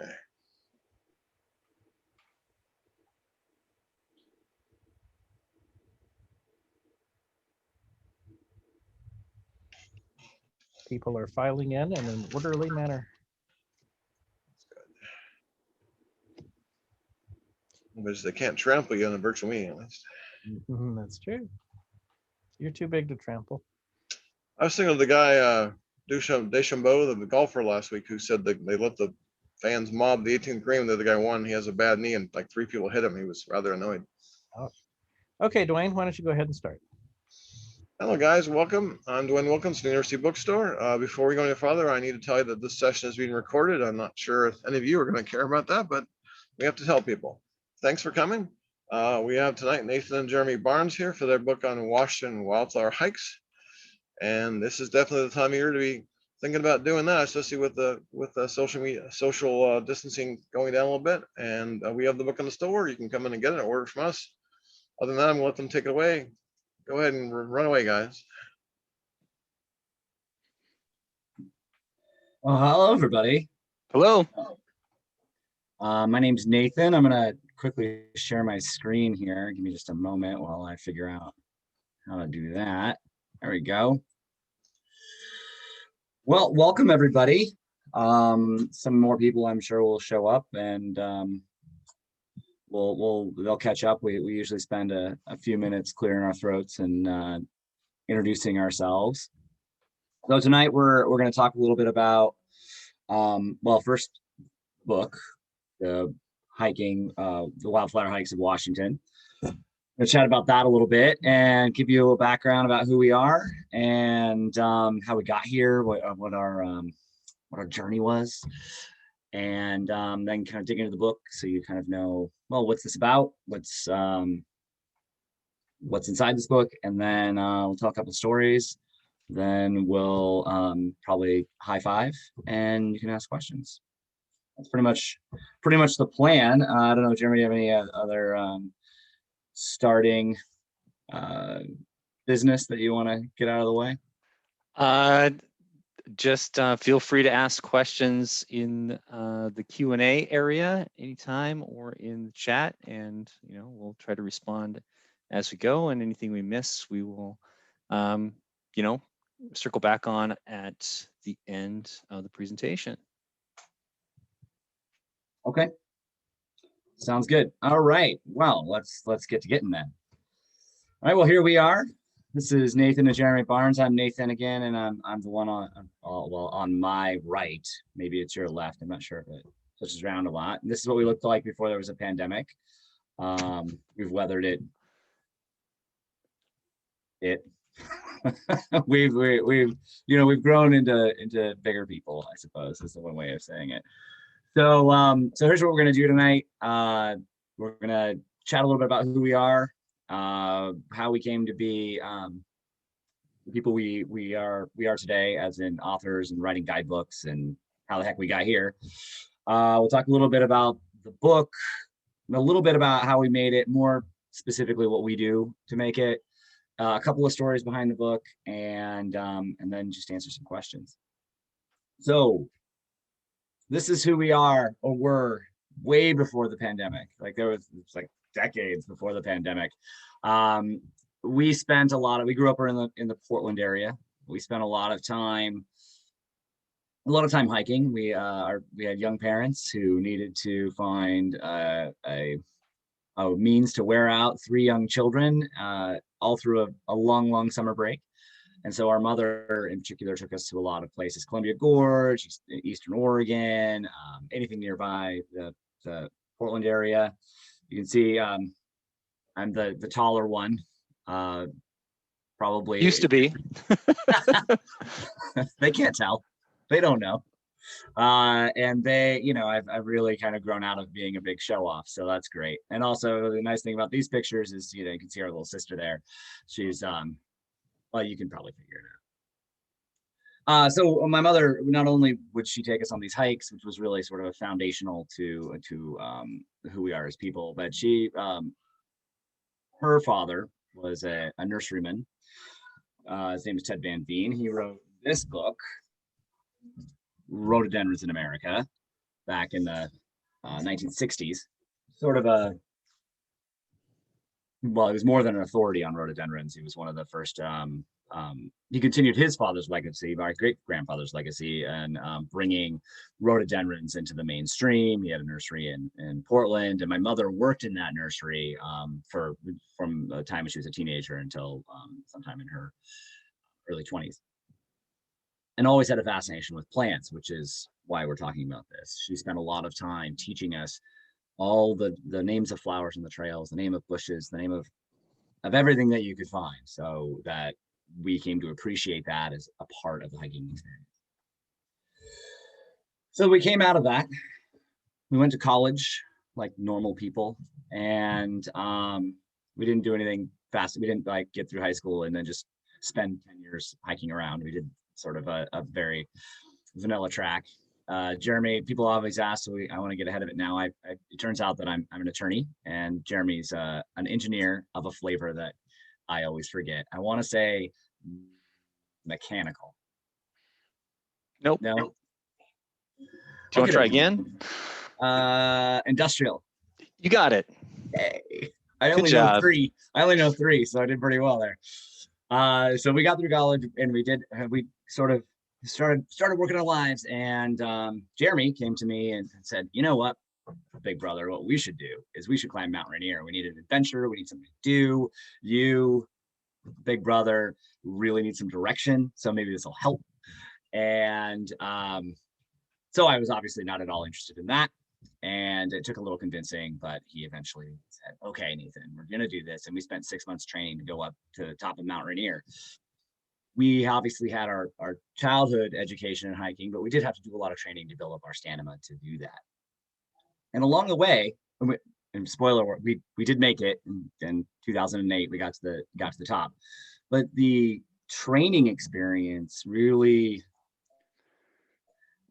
Okay. People are filing in an orderly manner. But they can't trample you on a virtual meeting at least. That's true. You're too big to trample. I was thinking of the guy, Deschambeau, the golfer last week, who said that they let the fans mob the 18th green. The other guy won. He has a bad knee, and like 3 people hit him. He was rather annoyed. Oh. Okay, Dwayne, why don't you go ahead and start? Hello, guys. Welcome. I'm Dwayne Wilkins, the University Bookstore. Before we go any further, I need to tell you that this session is being recorded. I'm not sure if any of you are going to care about that, but we have to tell people. Thanks for coming. We have tonight Nathan and Jeremy Barnes here for their book on Washington wildflower hikes. And this is definitely the time of year to be thinking about doing that, especially with the social distancing going down a little bit. And we have the book in the store. You can come in and get it, order from us. Other than that, I'm gonna let them take it away. Go ahead and run away, guys. Well, hello, everybody. Hello. My name's Nathan. I'm going to quickly share my screen here. Give me just a moment while I figure out how to do that. There we go. Well, welcome, everybody. Some more people I'm sure will show up, and they'll catch up. We usually spend a few minutes clearing our throats and introducing ourselves. So tonight we're going to talk a little bit about first book, the wildflower hikes of Washington. We'll chat about that a little bit and give you a background about who we are and how we got here, what our journey was, and then kind of dig into the book so you kind of know, well, what's this about, what's inside this book, and then we'll tell a couple stories. Then we'll probably high five and you can ask questions. That's pretty much the plan. I don't know, Jeremy, do you have any other starting business that you want to get out of the way? Just feel free to ask questions in the Q&A area anytime or in the chat, and we'll try to respond as we go. And anything we miss, we will circle back on at the end of the presentation. Okay, sounds good. All right, well, let's get to getting that. All right, well, here we are. This is Nathan and Jeremy Barnes. I'm Nathan again, and I'm the one on my right. Maybe it's your left. I'm not sure if it touches around a lot. And this is what we looked like before there was a pandemic. We've weathered it. we've grown into bigger people, I suppose, is the one way of saying it. So here's what we're gonna do tonight. We're gonna chat a little bit about who we are, how we came to be the people we are today, as in authors and writing guidebooks, and how the heck we got here. We'll talk a little bit about the book, a little bit about how we made it, more specifically what we do to make it, a couple of stories behind the book, and then just answer some questions. So this is who we are, or were, way before the pandemic. Like it's like decades before the pandemic. We grew up in the Portland area. We spent a lot of time hiking. We had young parents who needed to find a means to wear out 3 young children all through a long summer break. And so our mother in particular took us to a lot of places: Columbia Gorge, Eastern Oregon, anything nearby the Portland area. You can see I'm the taller one, probably. Used to be. They can't tell. They don't know. And they, I've really kind of grown out of being a big show off. So that's great. And also the nice thing about these pictures is, you can see our little sister there. She's, well, you can probably figure it out. So my mother, not only would she take us on these hikes, which was really sort of foundational to who we are as people, but her father was a nurseryman. His name is Ted Van Veen. He wrote this book, Rhododendrons in America. back in the 1960s. Sort of a, well, he was more than an authority on rhododendrons. He was one of the first, he continued his father's legacy, my great-grandfather's legacy, and bringing rhododendrons into the mainstream. He had a nursery in Portland, and my mother worked in that nursery from the time when she was a teenager until sometime in her early 20s. And always had a fascination with plants, which is why we're talking about this. She spent a lot of time teaching us all the names of flowers in the trails, the name of bushes, the name of everything that you could find, so that we came to appreciate that as a part of the hiking experience. So we came out of that. We went to college like normal people, and we didn't do anything fast. We didn't like get through high school and then just spend 10 years hiking around. We did sort of a very vanilla track. Jeremy, people always ask, so I want to get ahead of it now. It turns out that I'm an attorney, and Jeremy's an engineer of a flavor that I always forget. I want to say mechanical. Nope. No. Do you want to try again? Industrial. You got it. Hey, I Good only know job. three. I only know three, so I did pretty well there. So we got through college, and we sort of started working our lives. And Jeremy came to me and said, "You know what, big brother, what we should do is we should climb Mount Rainier. We need an adventure. We need something to do. You, big brother, really need some direction. So maybe this will help." And so I was obviously not at all interested in that. And it took a little convincing, but he eventually said, "Okay, Nathan, we're going to do this." And we spent 6 months training to go up to the top of Mount Rainier. We obviously had our childhood education in hiking, but we did have to do a lot of training to build up our stamina to do that. And along the way, and spoiler, we did make it in 2008. We got to the top, but the training experience really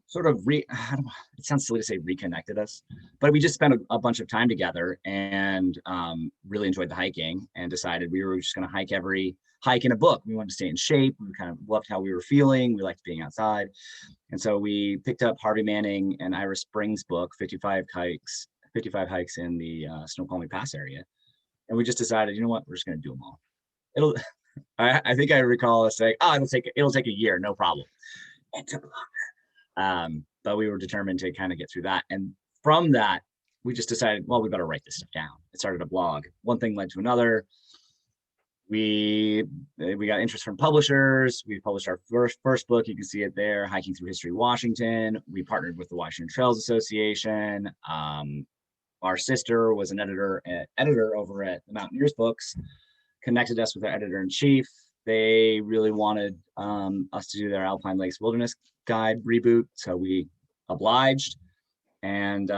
sort of it sounds silly to say reconnected us, but we just spent a bunch of time together and really enjoyed the hiking, and decided we were just going to hike in a book. We wanted to stay in shape. We kind of loved how we were feeling. We liked being outside. And so we picked up Harvey Manning and Ira Spring's book, 55 hikes in the Snoqualmie Pass area. And we just decided, you know what, we're just going to do them all. I think I recall us saying, "Oh, it'll take a year, no problem." It took longer. But we were determined to kind of get through that. And from that, we just decided, well, we better write this stuff down. It started a blog. One thing led to another. We got interest from publishers. We published our first book. You can see it there, Hiking Through History, Washington. We partnered with the Washington Trails Association. Our sister was an editor over at the Mountaineers Books, connected us with our editor-in-chief. They really wanted us to do their Alpine Lakes Wilderness Guide reboot, so we obliged. And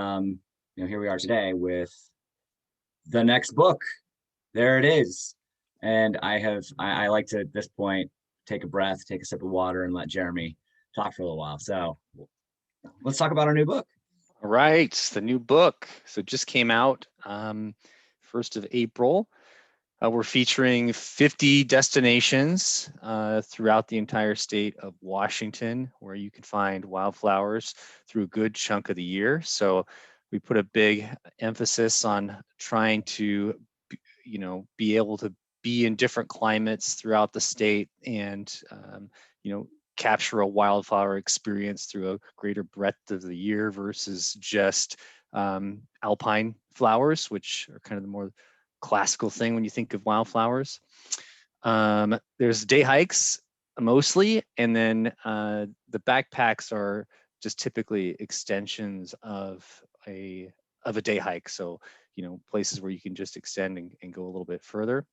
here we are today with the next book. There it is. And I like to, at this point, take a breath, take a sip of water, and let Jeremy talk for a little while. So let's talk about our new book. All right, the new book. So it just came out 1st of April. We're featuring 50 destinations throughout the entire state of Washington, where you can find wildflowers through a good chunk of the year. So we put a big emphasis on trying to, be able to be in different climates throughout the state, and capture a wildflower experience through a greater breadth of the year versus just alpine flowers, which are kind of the more classical thing when you think of wildflowers. There's day hikes mostly, and then the backpacks are just typically extensions of a day hike. So places where you can just extend and go a little bit further.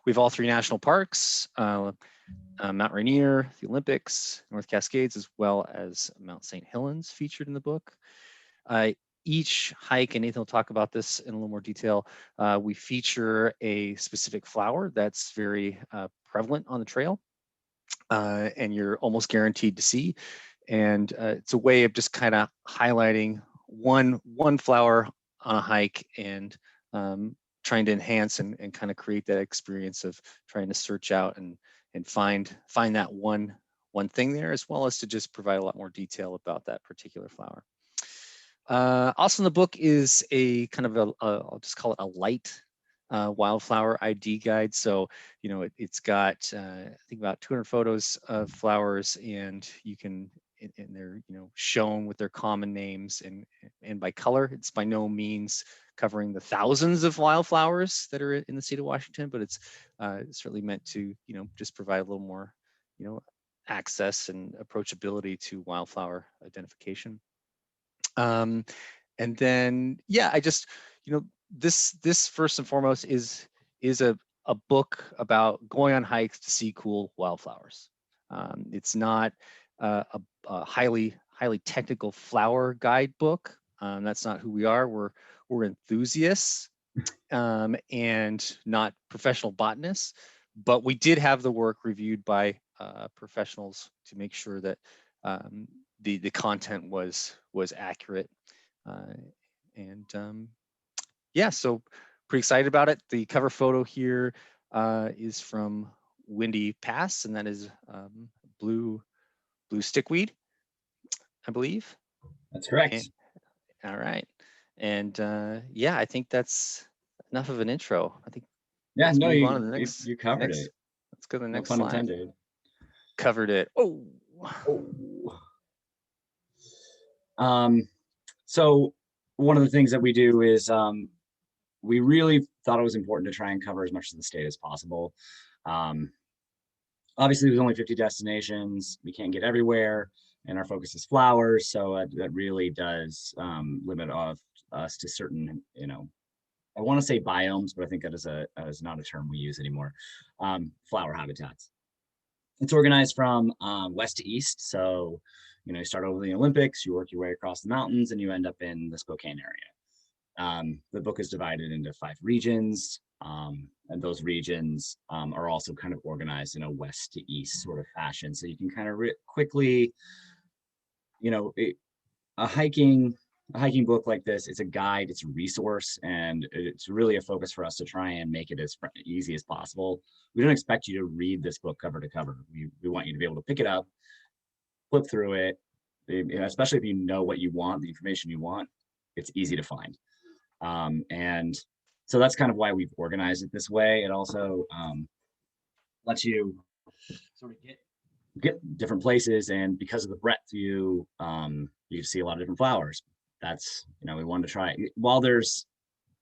We have all 3 national parks, Mount Rainier, the Olympics, North Cascades, as well as Mount St. Helens featured in the book. Each hike, and Nathan will talk about this in a little more detail, we feature a specific flower that's very prevalent on the trail, and you're almost guaranteed to see. And it's a way of just kind of highlighting one flower on a hike, and trying to enhance and kind of create that experience of trying to search out and find that one thing there, as well as to just provide a lot more detail about that particular flower. Also in the book is a kind of I'll just call it a light wildflower ID guide. So, it's got, I think about 200 photos of flowers, and you can, and they're, shown with their common names and by color. It's by no means covering the thousands of wildflowers that are in the state of Washington, but it's certainly meant to, just provide a little more, access and approachability to wildflower identification. And then, yeah, I just, this first and foremost is a book about going on hikes to see cool wildflowers. It's not a highly technical flower guidebook. That's not who we are. We're enthusiasts and not professional botanists, but we did have the work reviewed by professionals to make sure that the content was accurate. Yeah, so pretty excited about it. The cover photo here is from Windy Pass, and that is blue stickweed, I believe. That's correct. All right. And yeah, I think that's enough of an intro. I think Yeah, let's no, move on to the next. you covered it. Let's go to the No next pun slide. intended. Covered it. Oh. So one of the things that we do is we really thought it was important to try and cover as much of the state as possible. Obviously, there's only 50 destinations. We can't get everywhere, and our focus is flowers. So that really does limit us to certain, I want to say biomes, but I think that is not a term we use anymore. Flower habitats. It's organized from west to east. So, you start over the Olympics, you work your way across the mountains, and you end up in the Spokane area. The book is divided into 5 regions, and those regions are also kind of organized in a west to east sort of fashion. So you can kind of quickly, a hiking book like this, it's a guide, it's a resource, and it's really a focus for us to try and make it as easy as possible. We don't expect you to read this book cover to cover. We want you to be able to pick it up, flip through it, especially if you know what you want, the information you want, it's easy to find. And so that's kind of why we've organized it this way. It also lets you sort of get different places, and because of the breadth, you see a lot of different flowers. That's, we wanted to try, while there's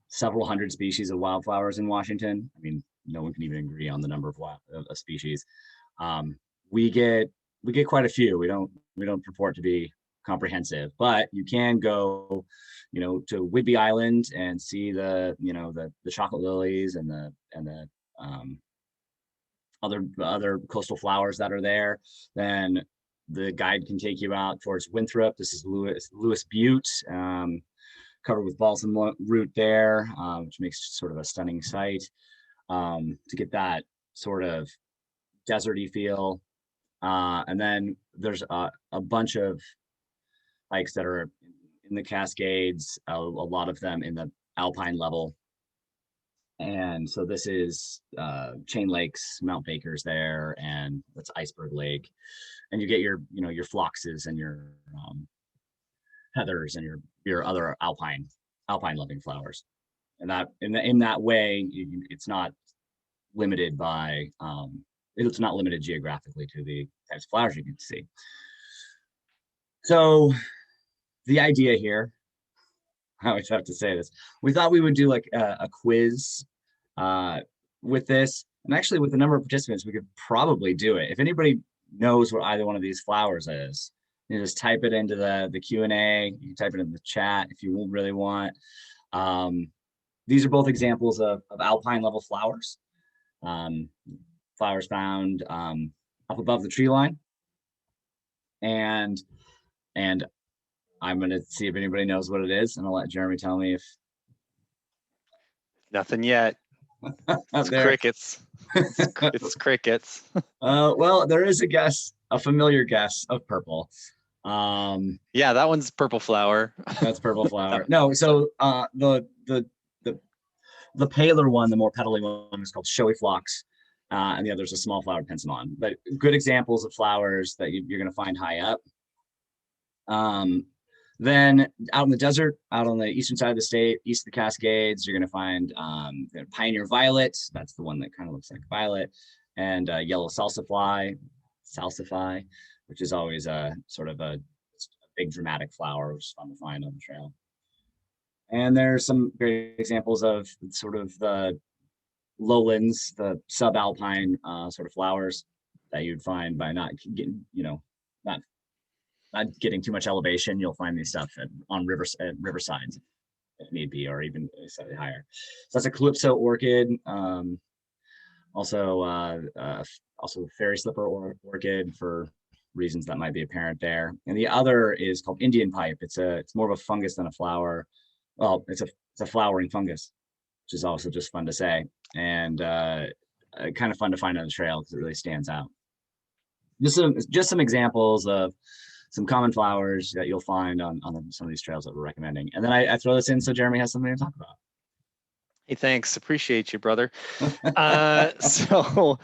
several hundred species of wildflowers in Washington, I mean, no one can even agree on the number of species. We get quite a few. We don't purport to be comprehensive, but you can go, to Whidbey Island and see the chocolate lilies and the other coastal flowers that are there. Then the guide can take you out towards Winthrop. This is Lewis Butte, covered with balsam root there, which makes sort of a stunning sight, to get that sort of deserty feel. And then there's a bunch of hikes that are in the Cascades, a lot of them in the alpine level. And so this is Chain Lakes, Mount Baker's there, and that's Iceberg Lake. And you get your phloxes and your heathers and your other alpine loving flowers. And that in that way, it's not limited by it's not limited geographically to the types of flowers you can see. So the idea here, I always have to say this, we thought we would do like a quiz with this, and actually with the number of participants, we could probably do it. If anybody knows what either one of these flowers is, you just type it into the Q&A. You can type it in the chat if you really want. These are both examples of alpine level flowers. Flowers found up above the tree line. And I'm going to see if anybody knows what it is, and I'll let Jeremy tell me if. Nothing yet. It's crickets. It's crickets. Well, there is a familiar guess of purple. Yeah, that one's purple flower. That's purple flower. No, so the paler one, the more petally one, is called showy phlox, and the other is a small flowered pensimon. But good examples of flowers that you're going to find high up. Then out in the desert, out on the eastern side of the state, east of the Cascades, you're going to find pioneer violet. That's the one that kind of looks like violet, and yellow salsify, which is always a sort of a big dramatic flower, which is fun to find on the trail. And there's some great examples of sort of the lowlands, the subalpine sort of flowers that you'd find by not getting, not getting too much elevation. You'll find these stuff on riversides if need be, or even slightly higher. So that's a calypso orchid. Also fairy slipper orchid for reasons that might be apparent there. And the other is called Indian pipe. It's more of a fungus than a flower. Well, it's a flowering fungus, which is also just fun to say, and kind of fun to find on the trail because it really stands out. Just some examples of some common flowers that you'll find on some of these trails that we're recommending. And then I throw this in so Jeremy has something to talk about. Hey, thanks. Appreciate you, brother. So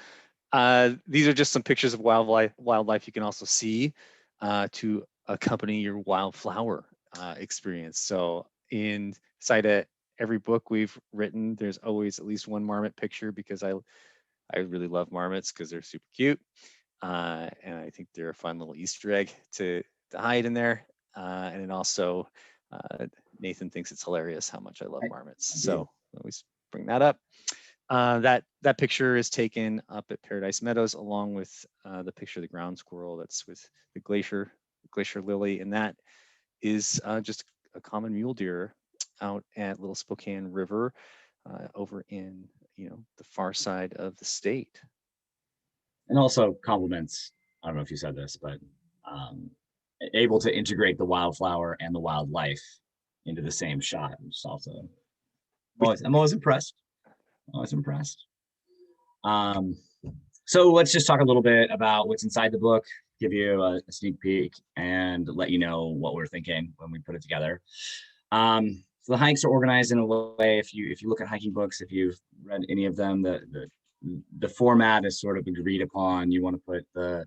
these are just some pictures of wildlife you can also see to accompany your wildflower experience. So inside of every book we've written, there's always at least one marmot picture because I really love marmots because they're super cute. And I think they're a fun little Easter egg to hide in there. And then also, Nathan thinks it's hilarious how much I love marmots. So I always bring that up. That picture is taken up at Paradise Meadows along with the picture of the ground squirrel that's with the glacier lily. And that is just a common mule deer out at Little Spokane River over in, the far side of the state. And also compliments, I don't know if you said this, but able to integrate the wildflower and the wildlife into the same shot, which is also, I'm always impressed. So let's just talk a little bit about what's inside the book, give you a sneak peek and let you know what we're thinking when we put it together. So the hikes are organized in a way, if you look at hiking books, if you've read any of them, the format is sort of agreed upon. You want to put the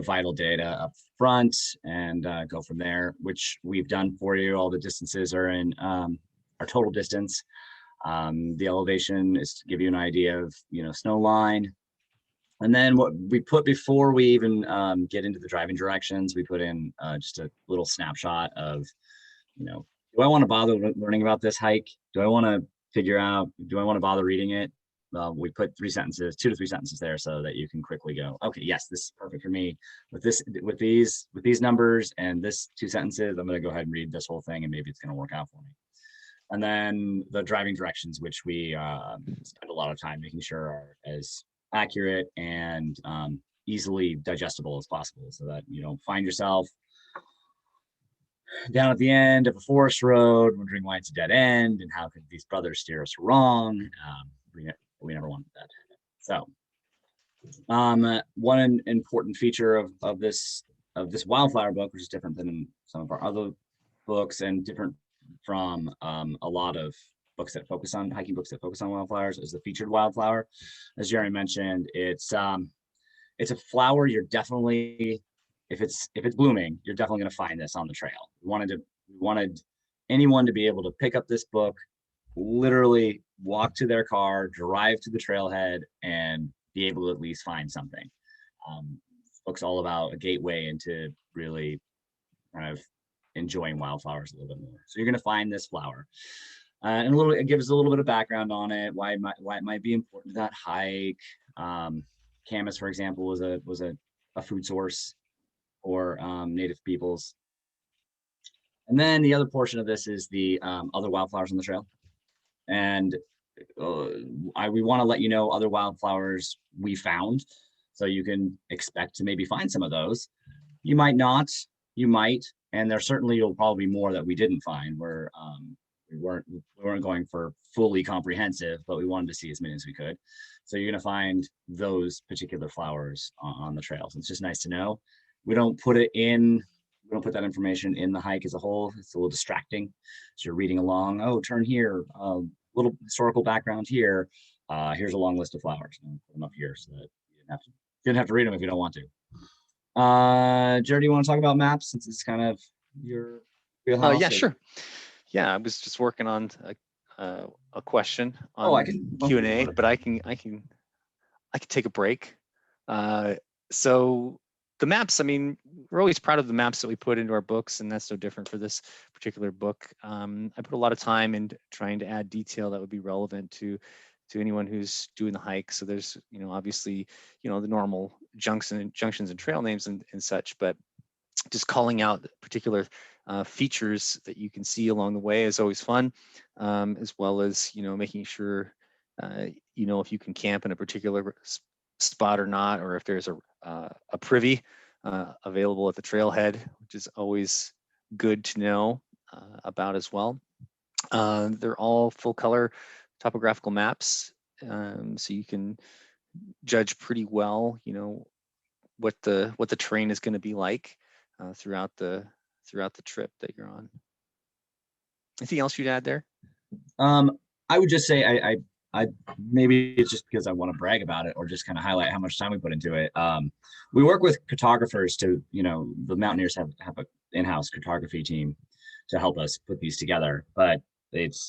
vital data up front and go from there, which we've done for you. All the distances are in our total distance. The elevation is to give you an idea of, snow line. And then what we put before we even get into the driving directions, we put in just a little snapshot of, do I want to bother learning about this hike? Do I want to figure out, do I want to bother reading it? We put 2 to 3 sentences there so that you can quickly go, okay, yes, this is perfect for me. With these numbers and this 2 sentences, I'm going to go ahead and read this whole thing and maybe it's going to work out for me. And then the driving directions, which we spend a lot of time making sure are as accurate and easily digestible as possible so that you don't find yourself down at the end of a forest road wondering why it's a dead end and how could these brothers steer us wrong. We never wanted that. So one important feature of this wildflower book, which is different than some of our other books and different from a lot of books that focus on hiking books that focus on wildflowers, is the featured wildflower. As Jerry mentioned, it's a flower you're definitely, if it's blooming, you're definitely going to find this on the trail. We wanted anyone to be able to pick up this book, literally walk to their car, drive to the trailhead, and be able to at least find something. This book's all about a gateway into really kind of enjoying wildflowers a little bit more. So you're going to find this flower, and it gives a little bit of background on it, why it might be important to that hike. Camas, for example, was a food source for native peoples. And then the other portion of this is the other wildflowers on the trail. And we want to let you know other wildflowers we found, so you can expect to maybe find some of those. You might not, you might, and there certainly will probably be more that we didn't find. We weren't going for fully comprehensive, but we wanted to see as many as we could. So you're going to find those particular flowers on the trails. It's just nice to know. We don't put that information in the hike as a whole. It's a little distracting. So you're reading along, oh, turn here, little historical background here. Here's a long list of flowers. And put them up here so that you didn't have to read them if you don't want to. Jared, do you want to talk about maps since it's kind of your wheelhouse? Yeah, or- sure. Yeah, I was just working on a question on Oh, I can. Q&A, but I can take a break. So the maps, I mean, we're always proud of the maps that we put into our books, and that's no different for this particular book. I put a lot of time in trying to add detail that would be relevant to anyone who's doing the hike. So there's, obviously, the normal junctions and trail names and such, but just calling out particular features that you can see along the way is always fun, as well as, making sure, if you can camp in a particular spot or not, or if there's a privy available at the trailhead, which is always good to know about as well. They're all full color topographical maps, so you can judge pretty well, what the terrain is going to be like throughout the trip that you're on. Anything else you'd add there? I would just say I maybe it's just because I want to brag about it or just kind of highlight how much time we put into it. We work with cartographers to, the Mountaineers have an in-house cartography team to help us put these together, but everything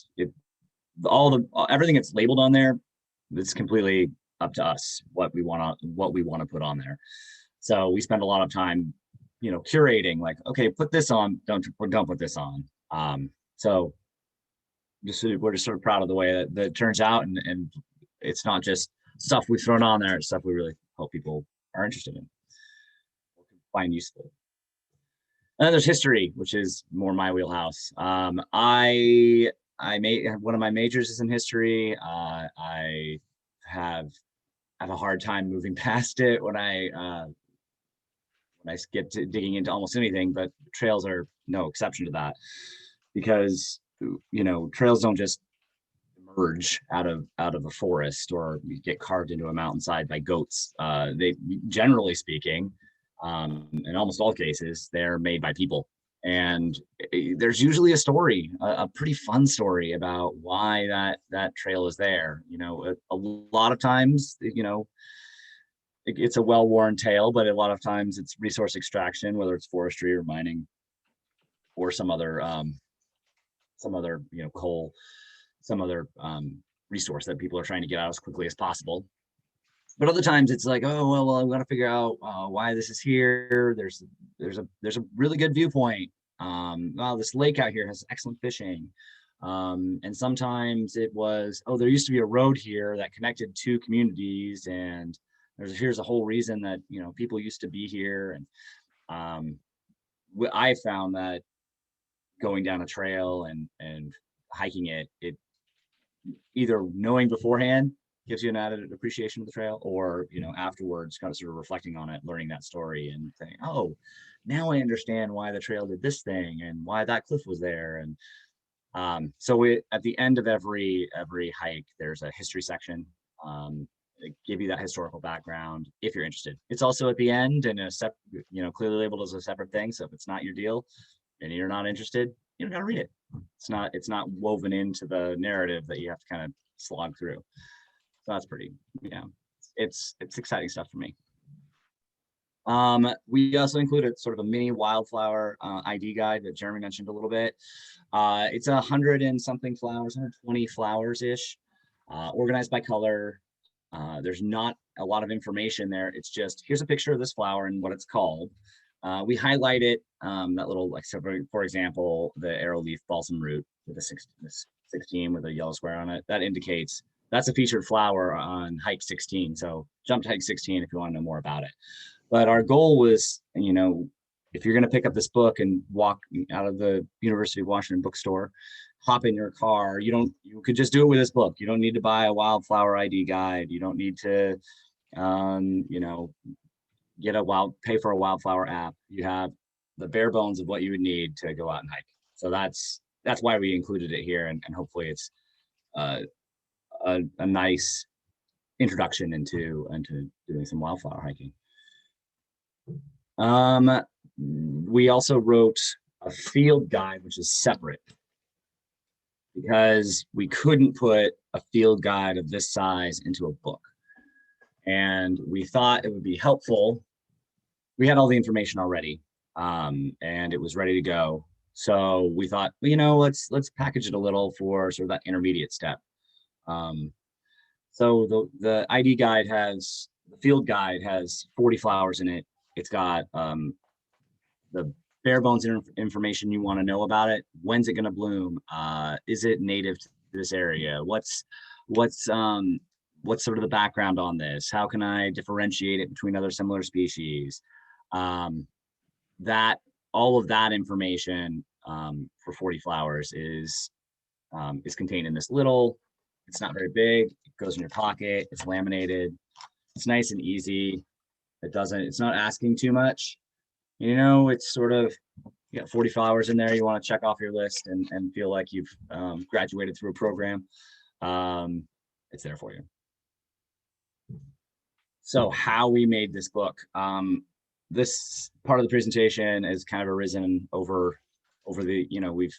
that's labeled on there, it's completely up to us what we want to put on there. So we spend a lot of time, curating, like, okay, put this on, don't put this on. So we're just sort of proud of the way that it turns out, and it's not just stuff we've thrown on there, it's stuff we really hope people are interested in, find useful. And then there's history, which is more my wheelhouse. I made one of my majors is in history. I have a hard time moving past it when I get to digging into almost anything, but trails are no exception to that, because trails don't just emerge out of a forest or get carved into a mountainside by goats. They, generally speaking, in almost all cases, they're made by people, and there's usually a story, a pretty fun story about why that trail is there. A lot of times, it's a well-worn tale, but a lot of times it's resource extraction, whether it's forestry or mining or some other coal, some other resource that people are trying to get out as quickly as possible. But other times it's like, oh, well, I'm going to figure out why this is here. There's a really good viewpoint. Wow, this lake out here has excellent fishing. And sometimes it was, oh, there used to be a road here that connected two communities, and here's a whole reason that people used to be here. And I found that going down a trail and hiking it either knowing beforehand gives you an added appreciation of the trail, or afterwards kind of sort of reflecting on it, learning that story and saying, oh, now I understand why the trail did this thing and why that cliff was there. And so at the end of every hike, there's a history section. They give you that historical background if you're interested. It's also at the end and clearly labeled as a separate thing. So if it's not your deal and you're not interested, you don't got to read it. It's not woven into the narrative that you have to kind of slog through. So that's pretty, it's exciting stuff for me. We also included sort of a mini wildflower ID guide that Jeremy mentioned a little bit. It's 100 and something flowers, 120 flowers ish, organized by color. There's not a lot of information there. It's just, here's a picture of this flower and what it's called. We highlight it, that little, like, so for example, the arrowleaf balsam root with a 16 with a yellow square on it, that indicates that's a featured flower on hike 16. So jump to hike 16 if you want to know more about it. But our goal was, if you're going to pick up this book and walk out of the University of Washington bookstore, hop in your car, you could just do it with this book. You don't need to buy a wildflower ID guide. You don't need to, pay for a wildflower app. You have the bare bones of what you would need to go out and hike. So that's why we included it here, and hopefully it's a nice introduction into doing some wildflower hiking. We also wrote a field guide, which is separate, because we couldn't put a field guide of this size into a book. And we thought it would be helpful. We had all the information already, and it was ready to go. So we thought, well, let's package it a little for sort of that intermediate step. So the ID guide the field guide has 40 flowers in it. It's got the bare bones information you want to know about it. When's it going to bloom? Is it native to this area? What's sort of the background on this? How can I differentiate it between other similar species? That all of that information for 40 flowers is contained in this little. It's not very big. It goes in your pocket. It's laminated. It's nice and easy. It's not asking too much. It's sort of, you got 40 flowers in there you want to check off your list and feel like you've graduated through a program. It's there for you. So how we made this book. This part of the presentation has kind of arisen over the,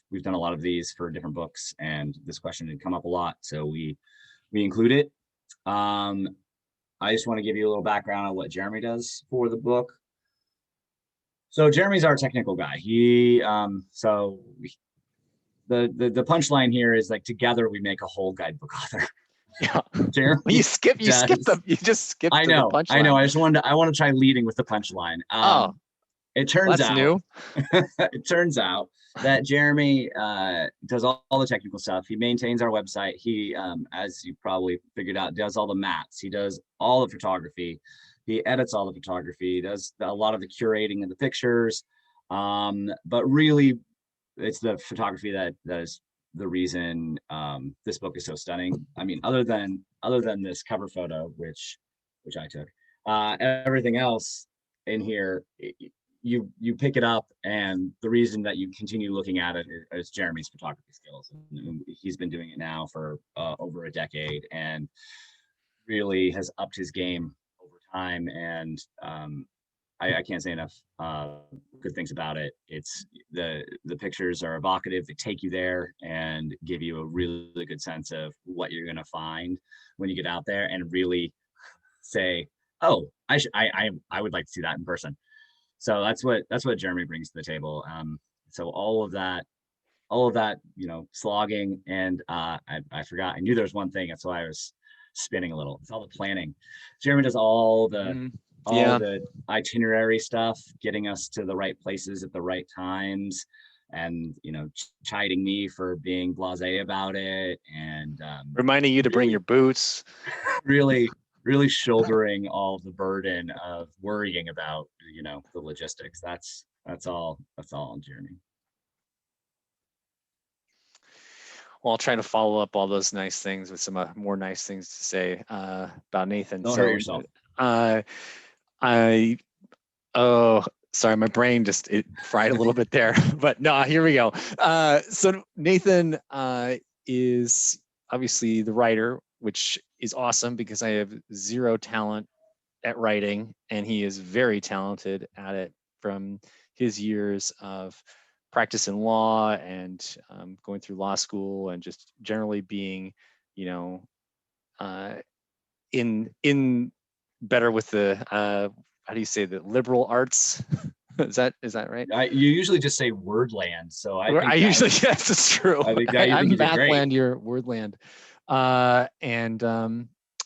we've done a lot of these for different books, and this question had come up a lot, so we include it. I just want to give you a little background on what Jeremy does for the book. So Jeremy's our technical guy. The punchline here is like, together we make a whole guidebook author. Yeah. Jeremy You just skipped. I know. I want to try leading with the punchline. It turns that's out new. It turns out that Jeremy does all the technical stuff. He maintains our website. He, as you probably figured out, does all the maps. He does all the photography. He edits all the photography. He does a lot of the curating of the pictures. But really, it's the photography that is the reason this book is so stunning. I mean, other than this cover photo, which I took, everything else in here, you pick it up, and the reason that you continue looking at it is Jeremy's photography skills. And he's been doing it now for over a decade, and really has upped his game over time. And I can't say enough good things about it. It's the pictures are evocative. They take you there and give you a really good sense of what you're going to find when you get out there, and really say, oh, I would like to see that in person. So that's what Jeremy brings to the table. So all of that, slogging, and I forgot. I knew there was one thing. That's why I was spinning a little. It's all the planning. Jeremy does all the itinerary stuff, getting us to the right places at the right times, and chiding me for being blasé about it, and Reminding you to bring your boots. really shouldering all the burden of worrying about the logistics. That's all on Jeremy. Well, I'll try to follow up all those nice things with some more nice things to say about Nathan. Don't hurt yourself. Sorry, my brain it fried a little bit there, but no, here we go. So Nathan is obviously the writer, which is awesome because I have zero talent at writing, and he is very talented at it from his years of practice in law and going through law school, and just generally being, in better with the how do you say, the liberal arts? Is that right? You usually just say wordland, so I usually yes, it's true. I'm Mathland, you're wordland,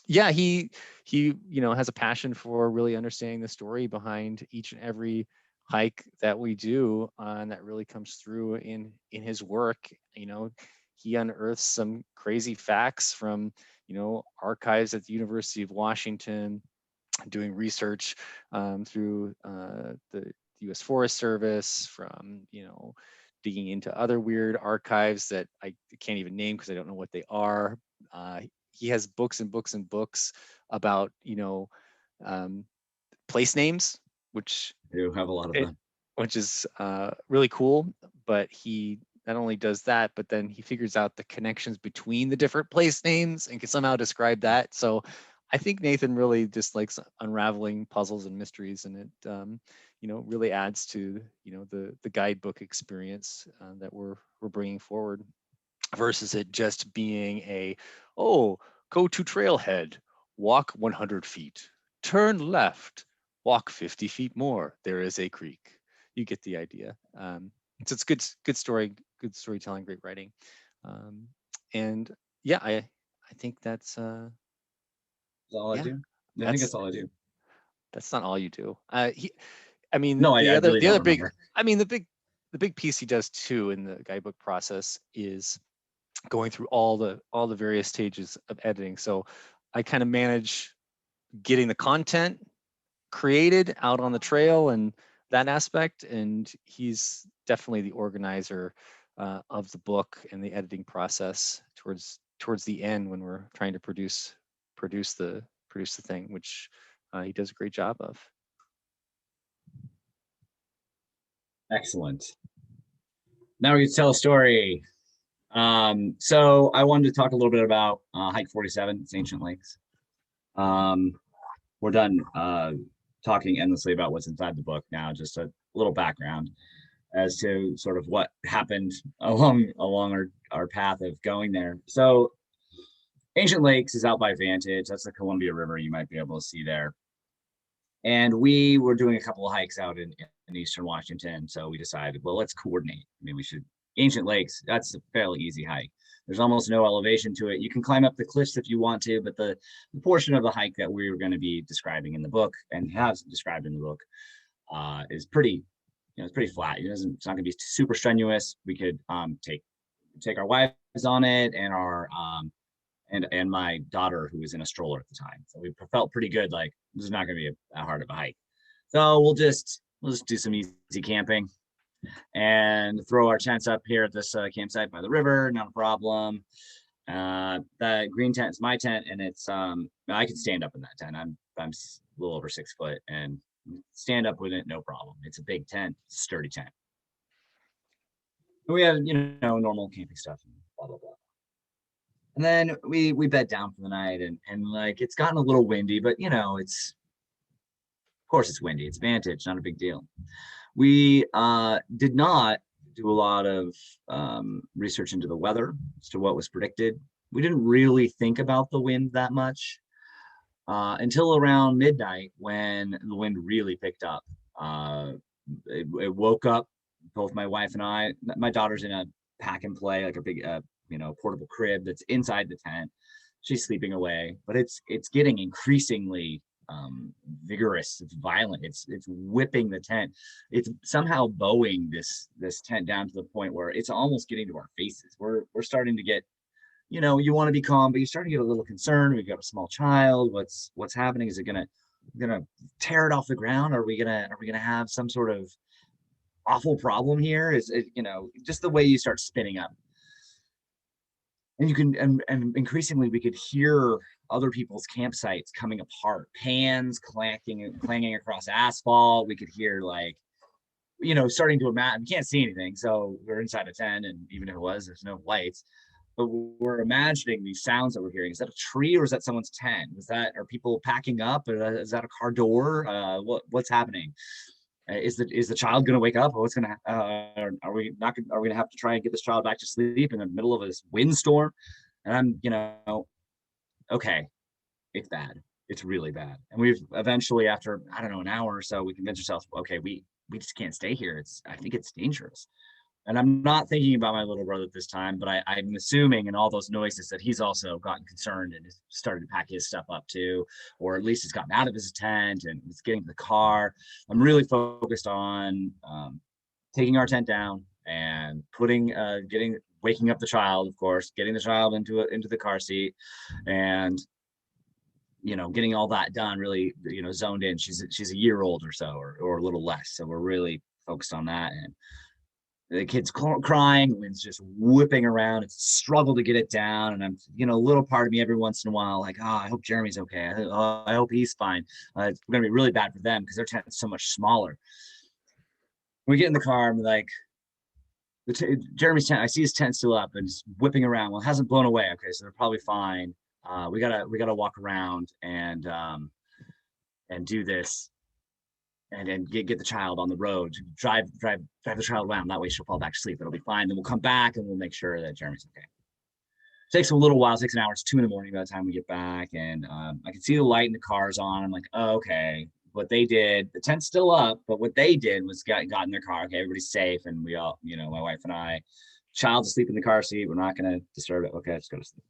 yeah, he has a passion for really understanding the story behind each and every hike that we do, and that really comes through in his work. He unearths some crazy facts from archives at the University of Washington, doing research through the U.S. Forest Service, from digging into other weird archives that I can't even name because I don't know what they are. He has books and books and books about place names, which do have a lot of them, which is really cool. But he not only does that, but then he figures out the connections between the different place names and can somehow describe that. So I think Nathan really just likes unraveling puzzles and mysteries, and it really adds to the guidebook experience that we're bringing forward, versus it just being go to trailhead, walk 100 feet, turn left, walk 50 feet more, there is a creek. You get the idea. So it's good story, good storytelling, great writing. And yeah, I think that's That's all I yeah, do. Yeah, I think that's that's all I do. that's not all you do. I mean, No, I really the don't other big, remember. I mean, the big piece he does too in the guidebook process is going through all the various stages of editing. So I kind of manage getting the content created out on the trail and that aspect, and he's definitely the organizer of the book and the editing process towards the end when we're trying to produce the thing, which he does a great job of. Excellent. Now we get to tell a story. So I wanted to talk a little bit about Hike 47, it's Ancient Lakes. We're done talking endlessly about what's inside the book now, just a little background as to sort of what happened along our path of going there. So Ancient Lakes is out by Vantage. That's the Columbia River you might be able to see there. And we were doing a couple of hikes out in Eastern Washington. So we decided, well, let's coordinate. I mean, we should, Ancient Lakes, that's a fairly easy hike. There's almost no elevation to it. You can climb up the cliffs if you want to, but the portion of the hike that we were going to be describing in the book and have described in the book is pretty, it's pretty flat. It's not going to be super strenuous. We could take our wives on it and our and my daughter who was in a stroller at the time. So we felt pretty good. Like this is not going to be that hard of a hike. So we'll just do some easy camping and throw our tents up here at this campsite by the river. Not a problem. The green tent is my tent, and it's I can stand up in that tent. I'm a little over 6 foot and stand up with it, no problem. It's a big tent, sturdy tent. We have normal camping stuff and blah blah blah. And then we bed down for the night, and like it's gotten a little windy, but it's of course it's windy. It's Vantage, not a big deal. We did not do a lot of research into the weather as to what was predicted. We didn't really think about the wind that much until around midnight when the wind really picked up. It woke up both my wife and I. My daughter's in a pack and play, like a big portable crib that's inside the tent. She's sleeping away, but it's getting increasingly vigorous. It's violent. It's whipping the tent. It's somehow bowing this tent down to the point where it's almost getting to our faces. We're starting to get, you want to be calm, but you start to get a little concerned. We've got a small child. What's happening? Is it gonna tear it off the ground? Are we gonna have some sort of awful problem here? Is it just the way you start spinning up? And you can, and increasingly we could hear other people's campsites coming apart, pans clanging across asphalt. We could hear starting to imagine. We can't see anything, so we're inside a tent, and even if it was, there's no lights. But we're imagining these sounds that we're hearing. Is that a tree or is that someone's tent? Are people packing up? Or is that a car door? What's happening? Is the child going to wake up? What's going to are we going to have to try and get this child back to sleep in the middle of this windstorm? And I'm okay, it's bad. It's really bad. And we've eventually, after an hour or so, we convinced ourselves, okay, we just can't stay here. I think it's dangerous. And I'm not thinking about my little brother at this time, but I'm assuming in all those noises that he's also gotten concerned and has started to pack his stuff up too, or at least has gotten out of his tent and is getting to the car. I'm really focused on taking our tent down and waking up the child, of course, getting the child into the car seat, and getting all that done. Really, zoned in. She's a year old or so, or a little less. So we're really focused on that. And the kid's crying, the wind's just whipping around. It's a struggle to get it down. And I'm, a little part of me every once in a while, like, oh, I hope Jeremy's okay. I hope he's fine. It's going to be really bad for them because their tent is so much smaller. We get in the car, I'm like, Jeremy's tent, I see his tent still up and it's whipping around. Well, it hasn't blown away. Okay, so they're probably fine. We gotta walk around and do this. And then get the child on the road, drive the child around. That way she'll fall back to sleep. It'll be fine. Then we'll come back and we'll make sure that Jeremy's okay. It takes a little while. It takes an hour. It's 2 a.m. by the time we get back. And I can see the light in the car's on. I'm like, oh, okay. what they did, the tent's still up, but what they did was got in their car. Okay, everybody's safe, and we all, my wife and I, child's asleep in the car seat. We're not gonna disturb it. Okay, let's go to sleep.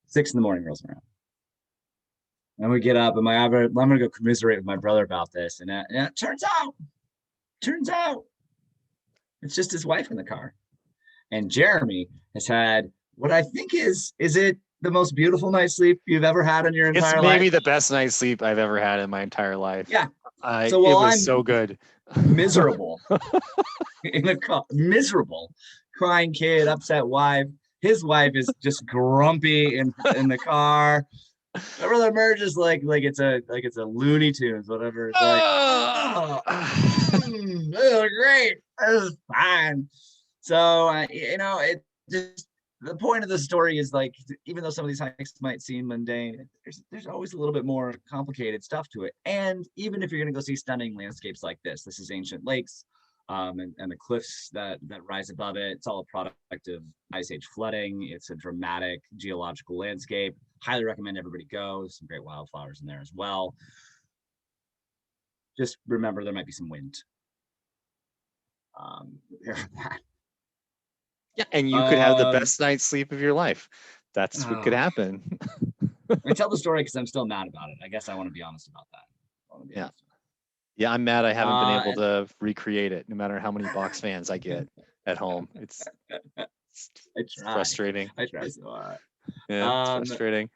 6 in the morning rolls around, and we get up, and I'm gonna go commiserate with my brother about this, and it turns out, it's just his wife in the car, and Jeremy has had what I think is it the most beautiful night's sleep you've ever had in your entire It's life? maybe the best night's sleep I've ever had in my entire life. Yeah. It So while was I'm so good. miserable in a car, miserable, crying kid, upset wife. His wife is just grumpy in the car. My brother emerges like it's a Looney Tunes, whatever. It's like, oh, great, this is fine. So it just, the point of the story is like, even though some of these hikes might seem mundane, there's always a little bit more complicated stuff to it. And even if you're going to go see stunning landscapes like this is ancient lakes, and the cliffs that rise above it. It's all a product of ice age flooding. It's a dramatic geological landscape. Highly recommend everybody go. There's some great wildflowers in there as well. Just remember there might be some wind. Prepare for that. Yeah, and you could have the best night's sleep of your life. That's what could happen. I tell the story because I'm still mad about it. I guess I want to be honest about that. Yeah. Yeah, I'm mad I haven't been able to recreate it, no matter how many box fans I get at home. It's frustrating. I try so hard. Yeah, it's frustrating.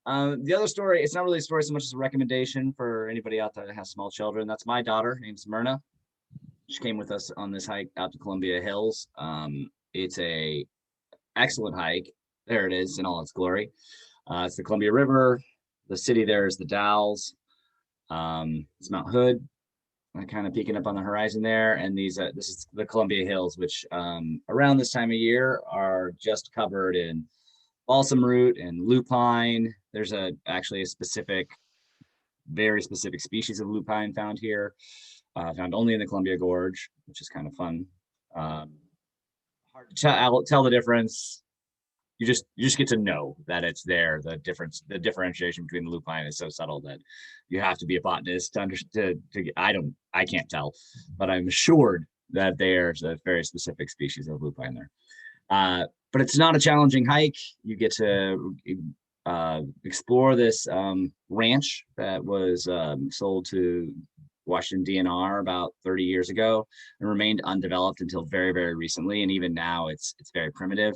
The other story, it's not really a story so much as a recommendation for anybody out there that has small children. That's my daughter, her name's Myrna. She came with us on this hike out to Columbia Hills. It's a excellent hike. There it is in all its glory. It's the Columbia River. The city there is the Dalles. It's Mount Hood, kind of peeking up on the horizon there. And this is the Columbia Hills, which around this time of year are just covered in balsam root and lupine. There's actually a very specific species of lupine found here, found only in the Columbia Gorge, which is kind of fun. Hard to tell the difference. You just get to know that it's there. The differentiation between the lupine is so subtle that you have to be a botanist to understand. I can't tell, but I'm assured that there's a very specific species of lupine there. But it's not a challenging hike. You get to explore this ranch that was sold to Washington DNR about 30 years ago and remained undeveloped until very, very recently. And even now it's very primitive.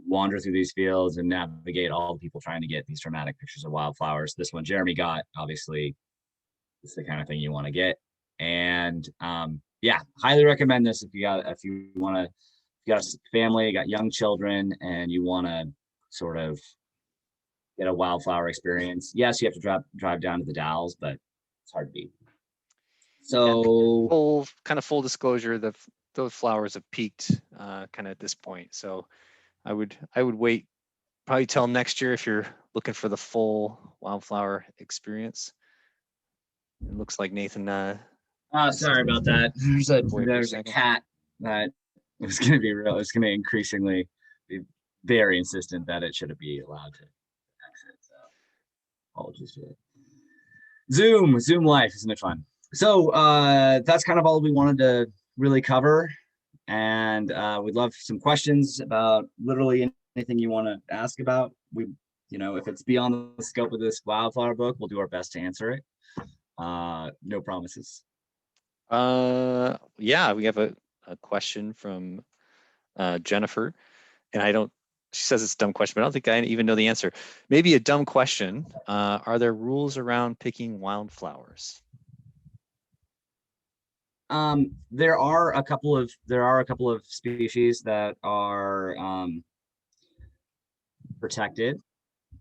Wander through these fields and navigate all the people trying to get these dramatic pictures of wildflowers. This one Jeremy got, obviously, it's the kind of thing you want to get. And yeah, highly recommend this if you got a family, you got young children, and you want to sort of get a wildflower experience. Yes, you have to drive down to the Dalles, but it's hard to beat. So full disclosure, those flowers have peaked kind of at this point. So I would wait probably till next year if you're looking for the full wildflower experience. It looks like Nathan. Sorry about that. There's a cat that was going to be real. It's going to increasingly be very insistent that it should be allowed to exit. So apologies for that. Zoom life, isn't it fun? So that's kind of all we wanted to really cover. And we'd love some questions about literally anything you want to ask about. If it's beyond the scope of this wildflower book, we'll do our best to answer it. No promises. Yeah, we have a question from Jennifer, and she says it's a dumb question, but I don't think I even know the answer. Maybe a dumb question. Are there rules around picking wildflowers? There are a couple of species that are protected.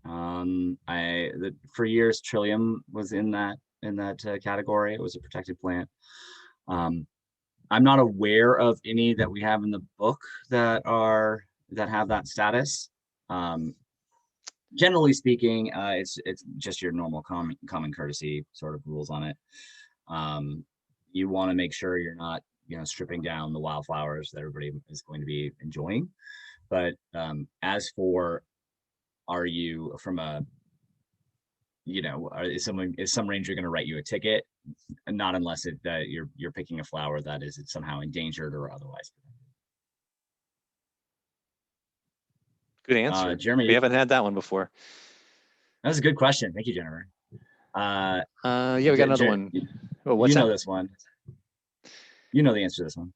For years Trillium was in that category. It was a protected plant. I'm not aware of any that we have in the book that have that status. Generally speaking, it's just your normal common courtesy sort of rules on it. You want to make sure you're not, stripping down the wildflowers that everybody is going to be enjoying. But as for, are you from a you know, is some ranger going to write you a ticket? Not unless you're picking a flower that is somehow endangered or otherwise. Good answer. Jeremy, We haven't had that one before. That was a good question. Thank you, Jennifer. Yeah, we got another one. Oh, what's you know that? this one. You know the answer to this one.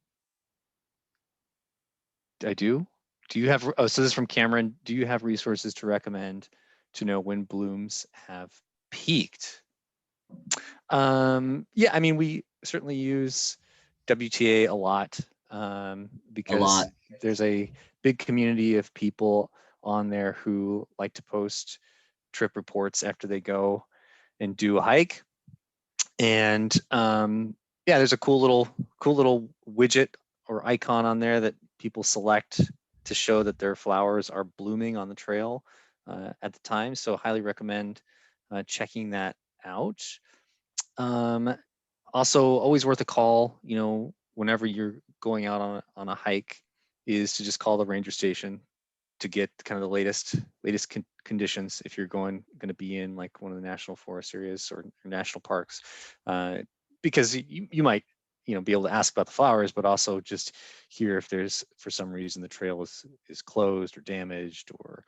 I do. Do you have? Oh, so this is from Cameron. Do you have resources to recommend to know when blooms have peaked? Yeah, I mean, we certainly use WTA a lot because there's a big community of people on there who like to post trip reports after they go and do a hike. And yeah, there's a cool little widget or icon on there that people select to show that their flowers are blooming on the trail at the time. So highly recommend checking that out. Also, always worth a call, you know, whenever you're going out on a hike, is to just call the ranger station to get kind of the latest conditions if you're going to be in like one of the national forest areas or national parks, because you might, you know, be able to ask about the flowers, but also just hear if there's, for some reason, the trail is closed or damaged, or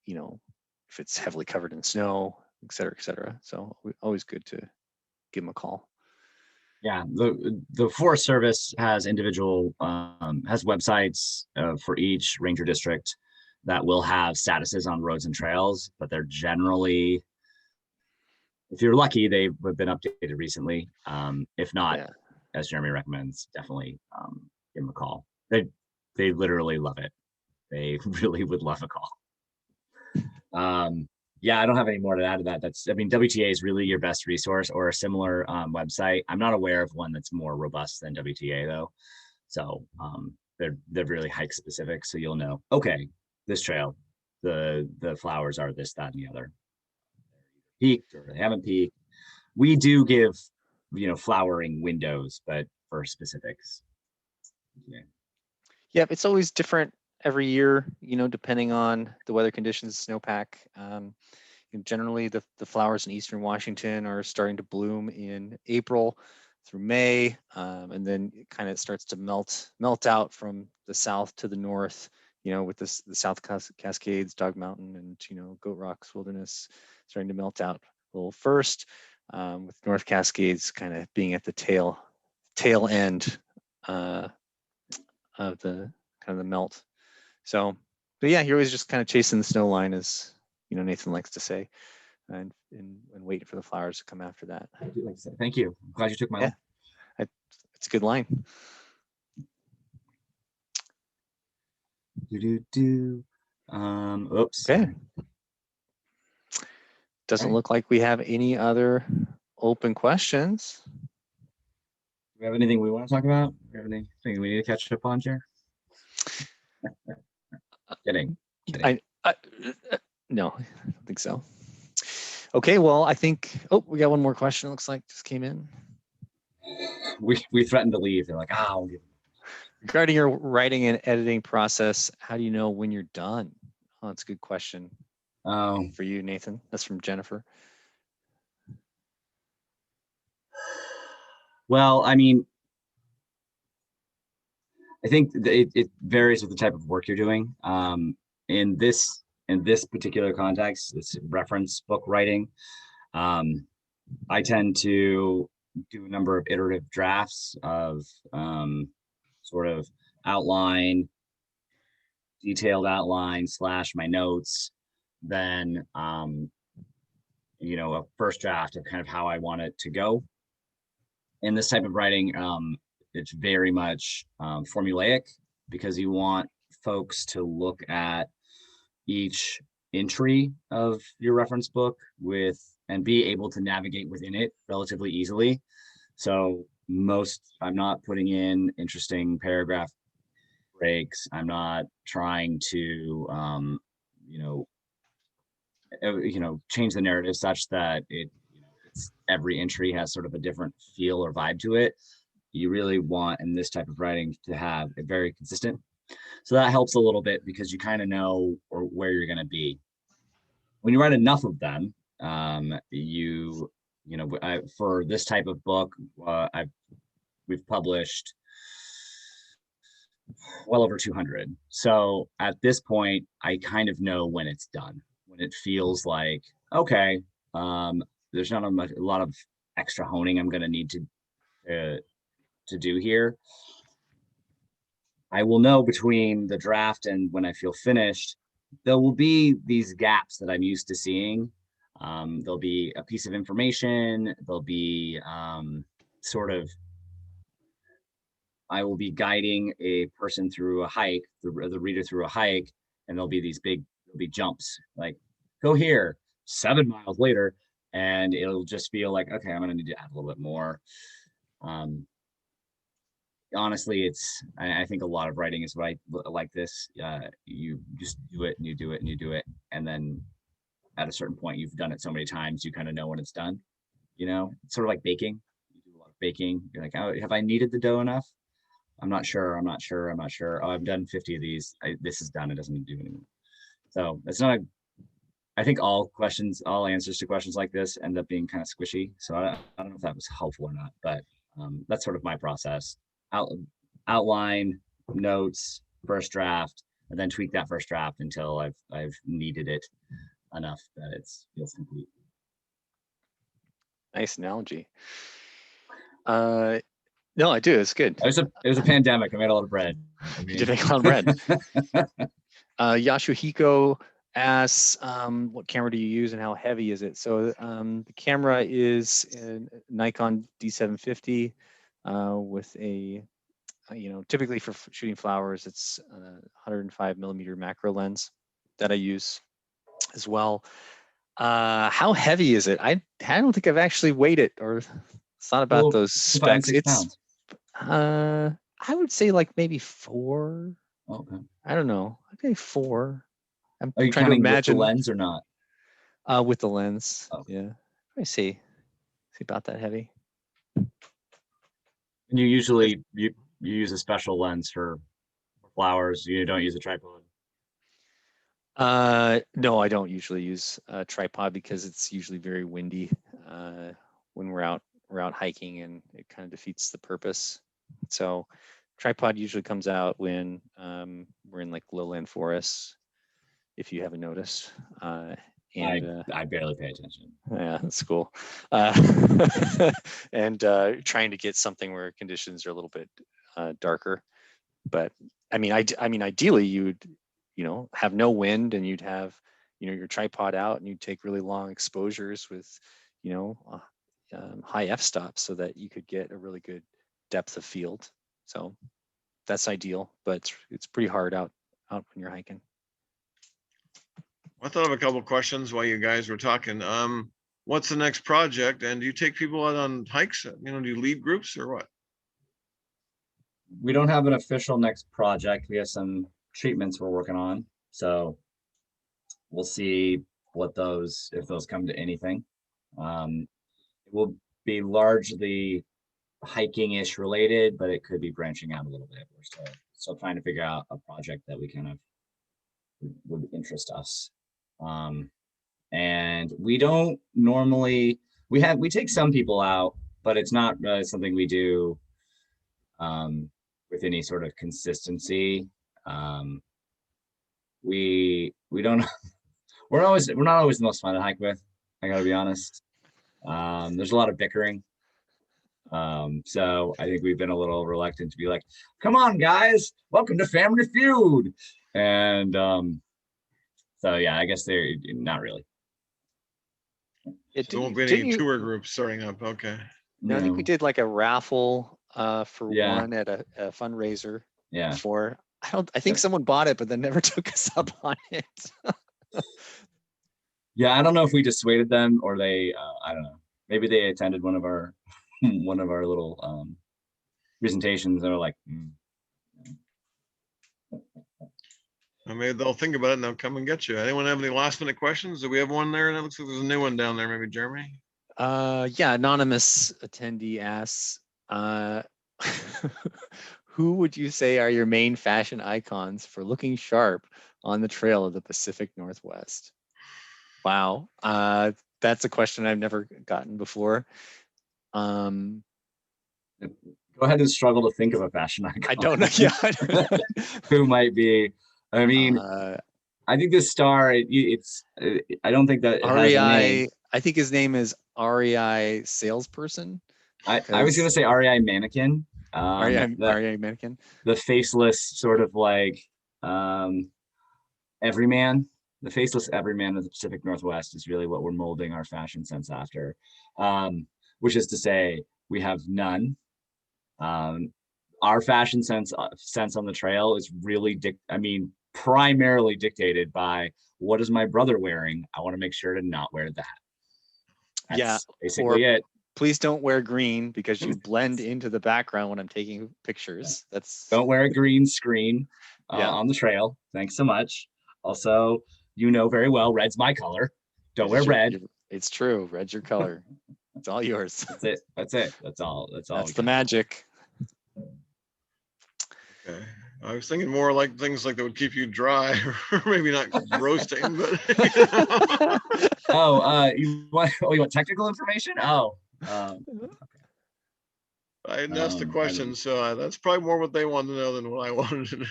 you know, if it's heavily covered in snow, et cetera, et cetera. So always good to give them a call. Yeah, the Forest Service has individual has websites for each ranger district that will have statuses on roads and trails, but they're generally, if you're lucky, they've been updated recently. If not, Yeah. as Jeremy recommends, definitely give them a call. They literally love it. They really would love a call. Yeah, I don't have any more to add to that. I mean, WTA is really your best resource, or a similar website. I'm not aware of one that's more robust than WTA though. So they're really hike specific. So you'll know, okay, this trail, the flowers are this, that, and the other. Peaked or they haven't peaked. We do give, you know, flowering windows, but for specifics. Yeah, it's always different every year, you know, depending on the weather conditions, snowpack. And generally, the flowers in eastern Washington are starting to bloom in April through May, and then it kind of starts to melt out from the south to the north. You know, with the South Cascades, Dog Mountain, and, you know, Goat Rocks Wilderness starting to melt out a little first, with North Cascades kind of being at the tail end of the kind of the melt. So, but yeah, you're always just kind of chasing the snow line, as you know, Nathan likes to say, and waiting for the flowers to come after that. I do like to say thank you. I'm glad you took my line. It's a good line. Oops. Okay. Doesn't look like we have any other open questions. Do we have anything we want to talk about? Do we have anything we need to catch up on, Jer? Kidding. No, I don't think so. Okay, well, I think, we got one more question. It looks like just came in. We threatened to leave. They're like, Regarding your writing and editing process, how do you know when you're done? Oh, that's a good question. For you, Nathan. That's from Jennifer. Well, I mean, I think it varies with the type of work you're doing. In this particular context, it's reference book writing. I tend to do a number of iterative drafts of sort of outline, detailed outline / my notes, then you know, a first draft of kind of how I want it to go. In this type of writing, it's very much formulaic, because you want folks to look at each entry of your reference book and be able to navigate within it relatively easily. So I'm not putting in interesting paragraph breaks. I'm not trying to change the narrative such that every entry has sort of a different feel or vibe to it. You really want, in this type of writing, to have it very consistent. So that helps a little bit, because you kind of know where you're going to be. When you write enough of them, For this type of book, we've published well over 200. So at this point, I kind of know when it's done, when it feels like, okay, there's not a lot of extra honing I'm going to need to do here. I will know between the draft and when I feel finished, there will be these gaps that I'm used to seeing. There'll be a piece of information. There'll be I will be guiding a person through a hike, the reader through a hike, and there'll be jumps, like go here, 7 miles later, and it'll just feel like, okay, I'm gonna need to add a little bit more. Honestly, I think a lot of writing is what I like this. You just do it and you do it and you do it. And then at a certain point, you've done it so many times, you kind of know when it's done. It's sort of like baking. You do a lot of baking. You're like, oh, have I kneaded the dough enough? I'm not sure. Oh, I've done 50 of these. This is done. It doesn't need to do anymore. So it's not I think all answers to questions like this end up being kind of squishy. So I don't know if that was helpful or not, but that's sort of my process. Outline, notes, first draft, and then tweak that first draft until I've kneaded it enough that it feels complete. Nice analogy. No, I do. It's good. It was a pandemic. I made a lot of bread. You did make a lot of bread. Yasuhiko asks, what camera do you use and how heavy is it? So the camera is a Nikon D750 with a, typically for shooting flowers, it's a 105 millimeter macro lens that I use as well. How heavy is it? I don't think I've actually weighed it or thought about those specs. 5 and 6 pounds. I would say like maybe 4. Okay. I don't know. Maybe 4. I'm Are you trying to imagine with the lens or not? With the lens. Okay. Yeah. Let me see. See about that heavy. And you usually you use a special lens for flowers. You don't use a tripod. No, I don't usually use a tripod because it's usually very windy when we're out hiking, and it kind of defeats the purpose. So tripod usually comes out when we're in like lowland forests, if you haven't noticed. And I barely pay attention. yeah, that's cool. And trying to get something where conditions are a little bit darker. But I mean, ideally you would, have no wind, and you'd have, your tripod out, and you'd take really long exposures with, high f-stops so that you could get a really good depth of field. So that's ideal, but it's pretty hard out when you're hiking. I thought of a couple of questions while you guys were talking. What's the next project? And do you take people out on hikes? Do you lead groups or what? We don't have an official next project. We have some treatments we're working on. So we'll see if those come to anything. It will be largely hiking-ish related, but it could be branching out a little bit. We're still trying to figure out a project that we kind of would interest us. And we don't normally, we take some people out, but it's not something we do with any sort of consistency. We don't, we're not always the most fun to hike with, I gotta be honest. There's a lot of bickering. So I think we've been a little reluctant to be like, come on guys, welcome to Family Feud. And so yeah, I guess they're not really. There won't be any tour groups starting up. Okay. No, I think we did like a raffle for one at a fundraiser. Yeah. Before. I think someone bought it, but then never took us up on it. Yeah, I don't know if we dissuaded them or they, I don't know. Maybe they attended one of our little presentations. They were like, Maybe they'll think about it and they'll come and get you. Anyone have any last minute questions? Do we have one there? And it looks like there's a new one down there. Maybe Jeremy. Yeah, anonymous attendee asks, who would you say are your main fashion icons for looking sharp on the trail of the Pacific Northwest? Wow. that's a question I've never gotten before. Go ahead and struggle to think of a fashion icon. I don't know. Yeah, I don't know. Who might be? I mean, I think this star. I don't think that it has a name. REI. I think his name is REI salesperson. I was gonna say REI mannequin. REI mannequin. The faceless sort of like everyman. The faceless everyman of the Pacific Northwest is really what we're molding our fashion sense after, which is to say we have none. Our fashion sense on the trail is really, primarily dictated by what is my brother wearing. I want to make sure to not wear that. That's basically it. Please don't wear green because you blend into the background when I'm taking pictures. Don't wear a green screen on the trail. Thanks so much. Also, you know very well, red's my color. Don't wear red. It's true. Red's your color. It's all yours. That's it. That's all. That's the magic. Okay. I was thinking more like things like that would keep you dry, or maybe not roasting, but. You want technical information? I didn't ask the question, so that's probably more what they wanted to know than what I wanted to know.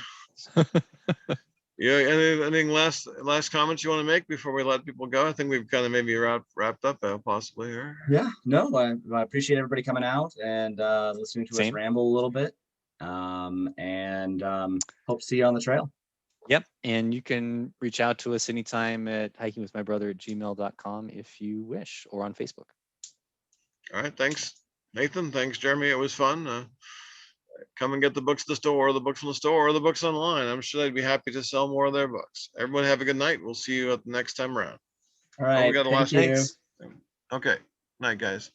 Yeah, anything last comments you want to make before we let people go? I think we've kind of maybe wrapped up possibly here. Yeah, no, I appreciate everybody coming out and listening to us ramble a little bit. And hope to see you on the trail. Yep. And you can reach out to us anytime at hikingwithmybrother@gmail.com if you wish, or on Facebook. All right. Thanks, Nathan. Thanks, Jeremy. It was fun. Come and get the books at the store, or the books from the store, or the books online. I'm sure they'd be happy to sell more of their books. Everyone have a good night. We'll see you at the next time around. All right. We got a last Thanks. Okay. Night, guys.